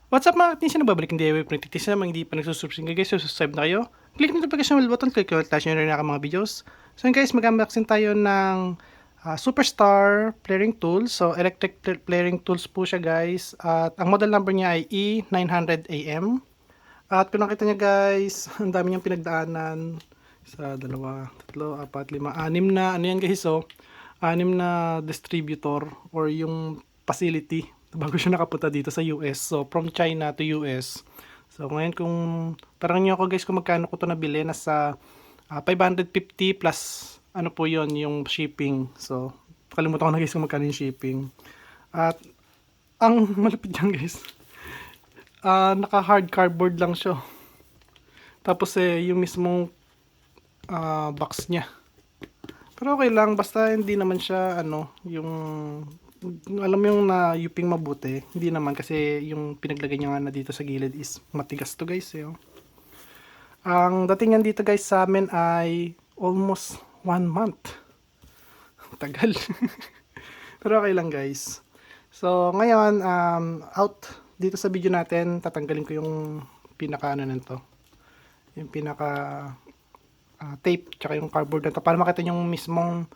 What's up mga katinsin na babalik ng DIY Practice na mga hindi pa nagsusubscribe guys, so subscribe na kayo. Click the notification bell button, click yung attach nyo rin na mga videos. So yun guys, mag-unboxing tayo ng Superstar Flaring Tools. So electric flaring tools po siya guys. At ang model number niya ay E900AM. At kung nakita niya guys, ang dami niyang pinagdaanan. Sa dalawa, tatlo, apat, lima, anim na, ano yan guys, so anim na distributor or yung facility bago siya nakapunta dito sa US. So, from China to US. So, ngayon kung parang nyo ako guys kung magkano ko to nabili, nasa 550 plus ano po yon yung shipping. So, kalimutan ko na guys kung magkano yung shipping. At, ang malapit dyan guys, naka hard cardboard lang siya. Tapos yung mismong box niya. Pero okay lang, basta hindi naman siya, yung alam mo yung na-yuping mabuti, hindi naman kasi yung pinaglagay niya nga na dito sa gilid is matigas to guys. Ang dating yan dito guys sa amin ay almost 1 month. Tagal. Pero okay lang guys. So ngayon, out dito sa video natin, tatanggalin ko yung pinaka nito. Yung pinaka tape, tsaka yung cardboard nito para makita yung mismong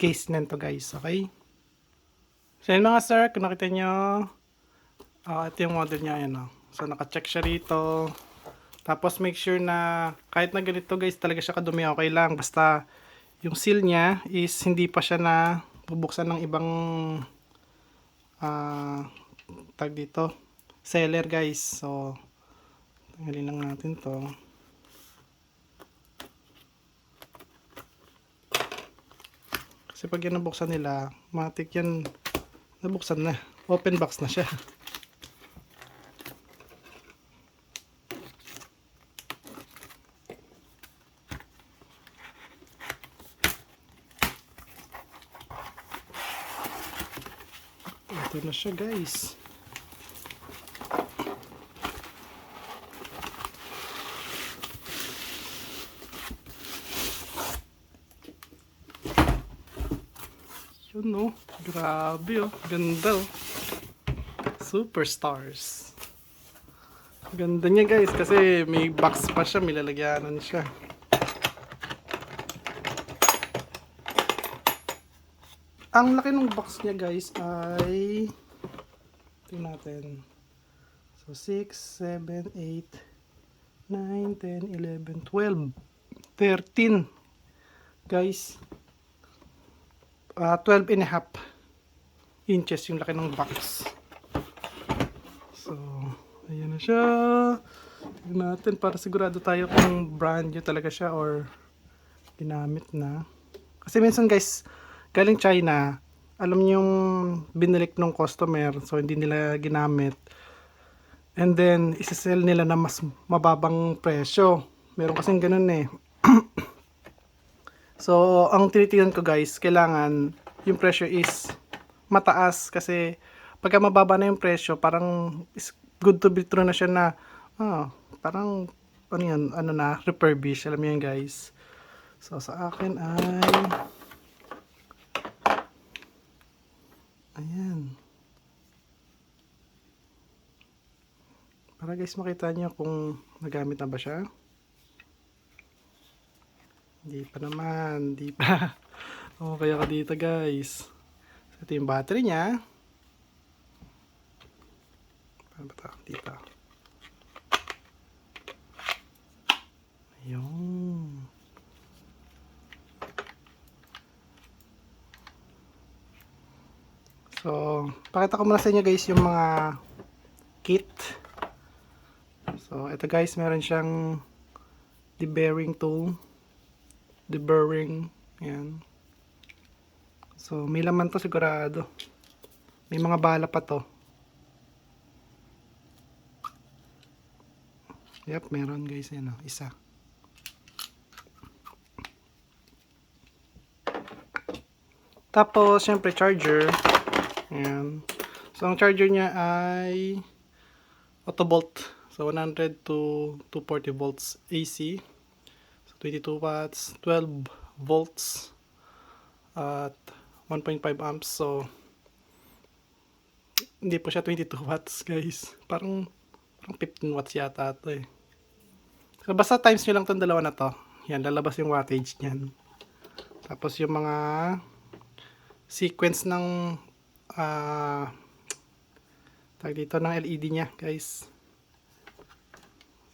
case nito guys, okay? So yun mga sir, kung nakita nyo, ito yung model niya, yun. So naka-check siya rito. Tapos make sure na kahit na ganito guys, talaga siya kadumi, okay lang. Basta yung seal niya is hindi pa siya na bubuksan ng ibang tag dito, seller guys. So tanggalin lang natin to. Kasi pag yan nabuksan nila, matik yan, nabuksan na. Open box na siya. Ito na siya guys. Yun no, grabe ganda Superstars. Ganda niya guys kasi may box pa siya, may lalagyanan siya. Ang laki ng box niya guys ay tingnan natin. So 6, 7, 8, 9, 10, 11, 12, 13 guys. 12 and a half inches yung laki ng box. So, ayan na siya. Tignan natin para sigurado tayo kung brand new talaga siya or ginamit na. Kasi minsan guys, galing China, alam niyo yung binilik ng customer, so hindi nila ginamit. And then, isasell nila na mas mababang presyo. Meron kasing ganun eh. So, ang tinitingnan ko guys, kailangan yung presyo is mataas kasi pagka mababa na yung presyo, parang is good to be true na siya na parang ano yan, refurbish, alam mo yan guys. So, sa akin ay ayan. Para guys makita nyo kung nagamit na ba siya. Hindi pa naman, hindi pa. Okay ako dito guys. So, ito yung battery niya. Paano ba ito? Dito. Ayun. So, pakita ko muna sa inyo guys yung mga kit. So, ito guys, meron siyang deburring tool. Deburring. Ayan. So, may laman to sigurado. May mga bala pa to. Yep, meron guys. Yan o, isa. Tapos, syempre, charger. Ayan. So, ang charger niya ay Autobolt. So, 100 to 240 volts AC. So, 22 watts, 12 volts, at 1.5 amps. So, Hindi po siya 22 watts guys. Parang 15 watts yata ito eh. So basta times nyo lang itong dalawa na to. Yan, lalabas yung wattage niyan. Tapos yung mga sequence ng tag dito ng LED niya guys.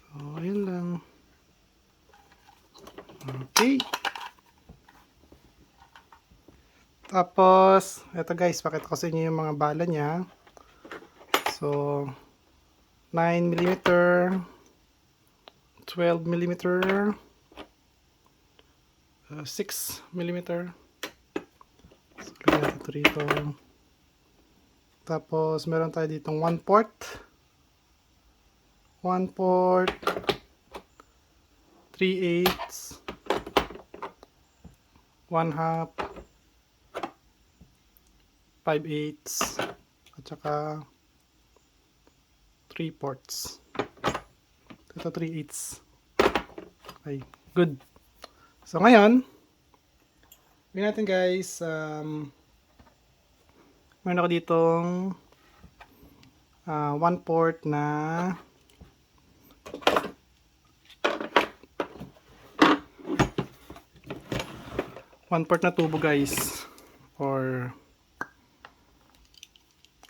So ayun lang. Okay. Tapos eto guys, pakita ko sa inyo yung mga bala niya. So 9mm, 12mm, 6mm. So lagyan natin ito rito. Tapos meron tayo ditong 1 port, 3/8, 1/2, 5/8, at saka 3 ports. Ito 3/8. Okay, good. So ngayon, gawin natin guys, meron ako ditong 1 port na tubo guys, or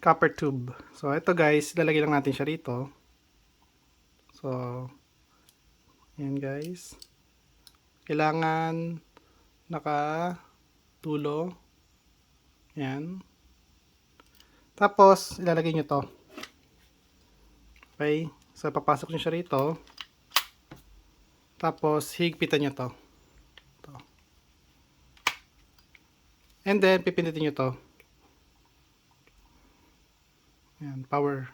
copper tube. So ito guys, lalagay lang natin siya rito. So yan guys, kailangan nakatulo. Yan. Tapos ilalagay nyo to. Okay, so papasok nyo siya rito. Tapos higpitan nyo to. And then pipindutin nyo to. Ayan, power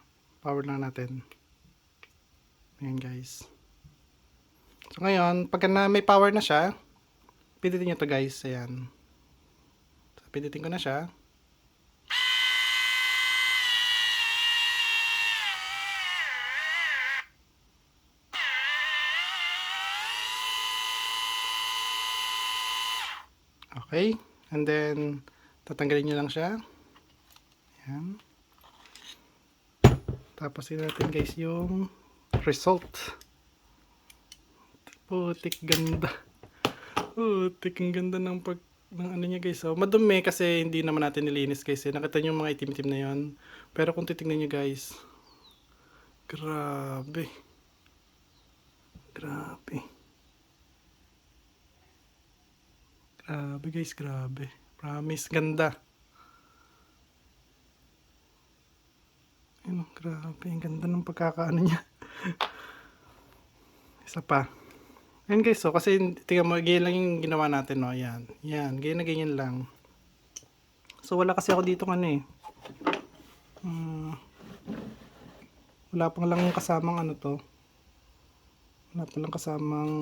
lang natin. Ayan guys. So ngayon, pagka na may power na siya, pindutin nyo to guys. Ayan. So, pindutin ko na siya. Okay. And then, tatanggalin nyo lang siya. Ayan. Tapos yun natin guys yung result. Putik ganda. Putik ang ganda ng ano niya guys. So, madumi kasi hindi naman natin nilinis guys. Nakita nyo yung mga itim-itim na yon. Pero kung titignan nyo guys, grabe. Grabe. Grabe guys, grabe. Promise, ganda. Ayun, grabe. Ang ganda ng pagkakaano niya. Isa pa. Ayan guys, so kasi tingnan mo, ganyan lang yung ginawa natin, no. Ayan. Yan, ganyan na ganyan lang. So wala kasi ako dito ano eh. Wala pang lang kasamang ano to. Wala pa lang kasamang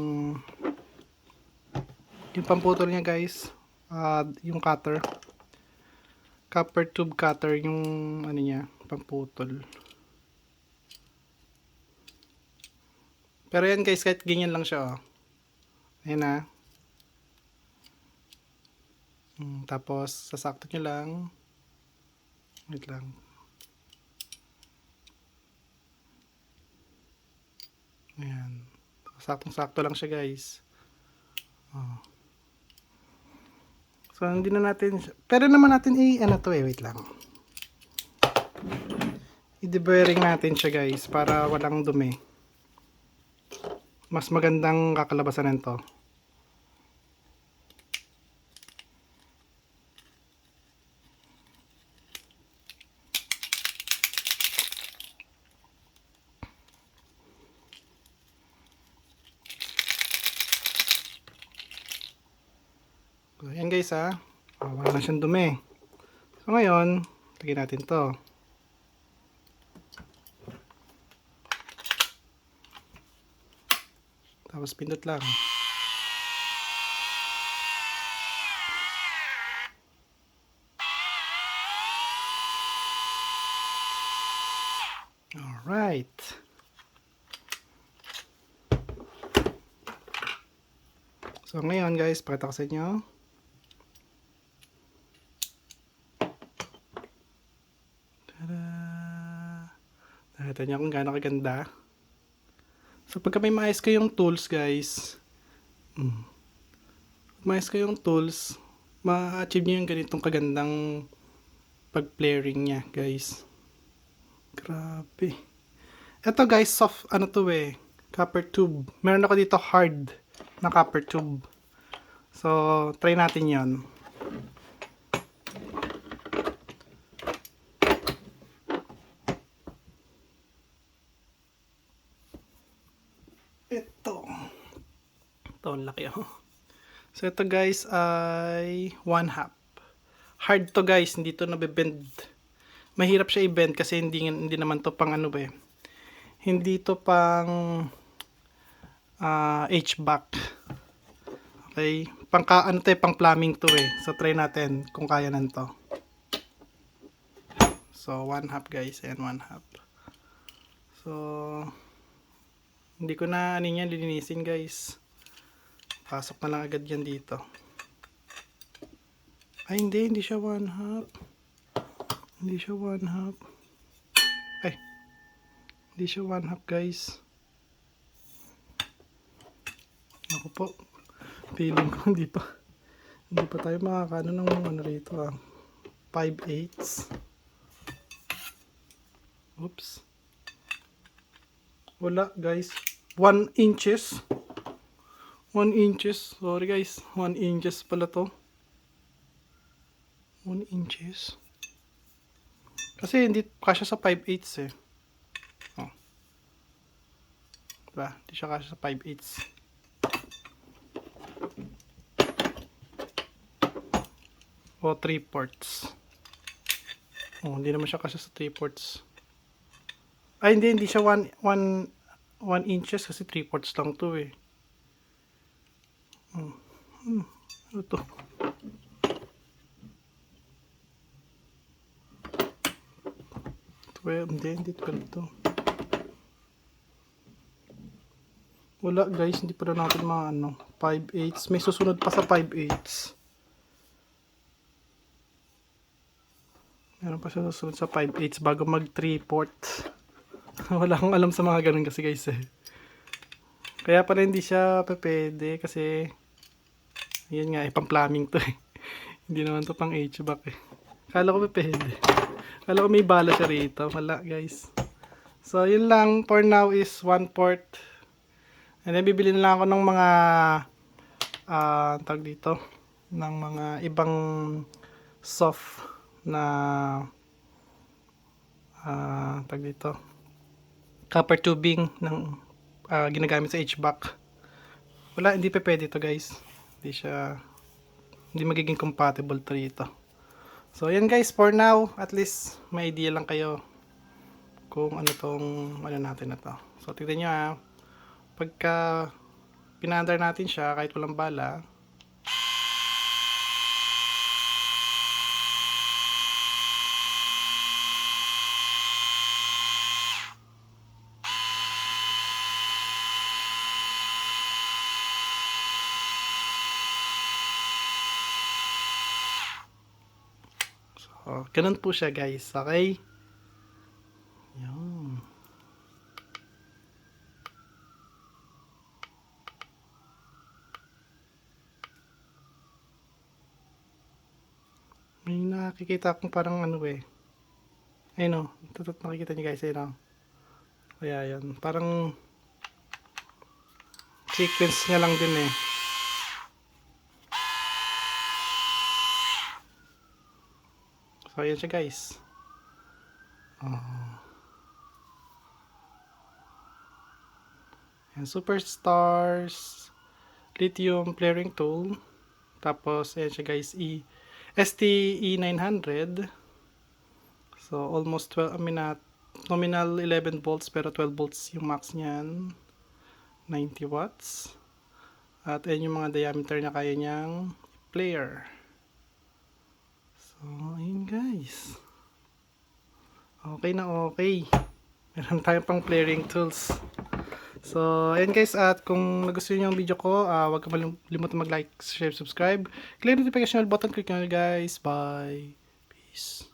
yung pamputol niya guys. Yung cutter. Copper tube cutter yung ano niya, pamputol. Pero yan guys, kahit ganyan lang siya, oh. Ayan na. Tapos, sasakto nyo lang. Wait lang. Ayan. Saktong-sakto lang siya guys. Oh. So, hindi na natin, pero naman natin ano to eh, wait lang. I-deburring natin siya guys, para walang dumi. Mas magandang kakalabasan nito. So, ayan guys ha. Wala na siyang dumi. So ngayon, lagyan natin to. Tapos pindot lang. Alright. So ngayon guys, pakita ko sa inyo. Tada! Kita niyo kung gaano kaganda. So, pagka may maayos kayong tools, guys, ma-achieve niyo yung ganitong kagandang pag-flaring niya, guys. Grabe. Ito, guys, soft, copper tube. Meron ako dito hard na copper tube. So, try natin yon. Ito, ang laki oh. So, ito guys ay 1/2. Hard to guys, hindi to nabibend. Mahirap siya i-bend kasi hindi naman to pang hindi to pang H-back. Okay, pang plumbing to eh. So, try natin kung kaya nanto. So, 1/2 guys, and 1/2. So, hindi ko na lilinisin guys. Pasok na lang agad yan dito. Ay, hindi siya 1/2. Hindi siya 1/2. Ay, hindi siya 1/2 guys. Ako po. Feeling ko hindi pa tayo makakano ng rito 5/8. Oops. Wala guys. 1 inches. 1 inches. Sorry guys. 1 inches pala to. 1 inches. Kasi hindi kasya sa 5/8 eh. Oh. Diba? Hindi siya kasya sa 5/8. O 3/4. Oh, hindi naman siya kasya sa 3/4. Ay, hindi siya 1 inches kasi 3/4 lang to eh. Ano to? Hindi 12 to. Wala guys, hindi pa na natin 5/8. May susunod pa sa 5/8. Meron pa siya susunod sa 5/8 bago mag 3/4. Wala akong alam sa mga ganun kasi guys eh. Kaya pala hindi siya pwede kasi yun nga pang plumbing to eh. Hindi naman to pang HVAC eh. Kala ko pwede. Kala ko may bala siya rito. Wala guys. So yun lang for now is 1/4. And then bibili na lang ako ng mga tag dito ng mga ibang soft na tag dito copper tubing ng ginagamit sa HVAC. Wala, hindi pa pwede to guys. Hindi magiging compatible to rito. So yan guys, for now at least may idea lang kayo kung ano tong natin na to. So tignan nyo pagka pinandar natin siya kahit walang bala, ganun po siya guys, okay? Yan. May nakikita akong parang ayun nakikita niyo guys, ayun kaya yan, parang sequence niya lang din eh. So ayan siya guys. Ayan, Superstars lithium flaring tool. Tapos ayan siya guys, STE900. So almost 12, nominal 11 volts pero 12 volts yung max niyan. 90 watts. At ayan yung mga diameter na kaya niyang flare. So ayun guys. Okay na okay. Meron tayong pang flaring tools. So, ayan guys, at kung nagustuhan niyo yung video ko, huwag ka malimutan mag-like, share, subscribe. Click the notification button, click nyo guys. Bye. Peace.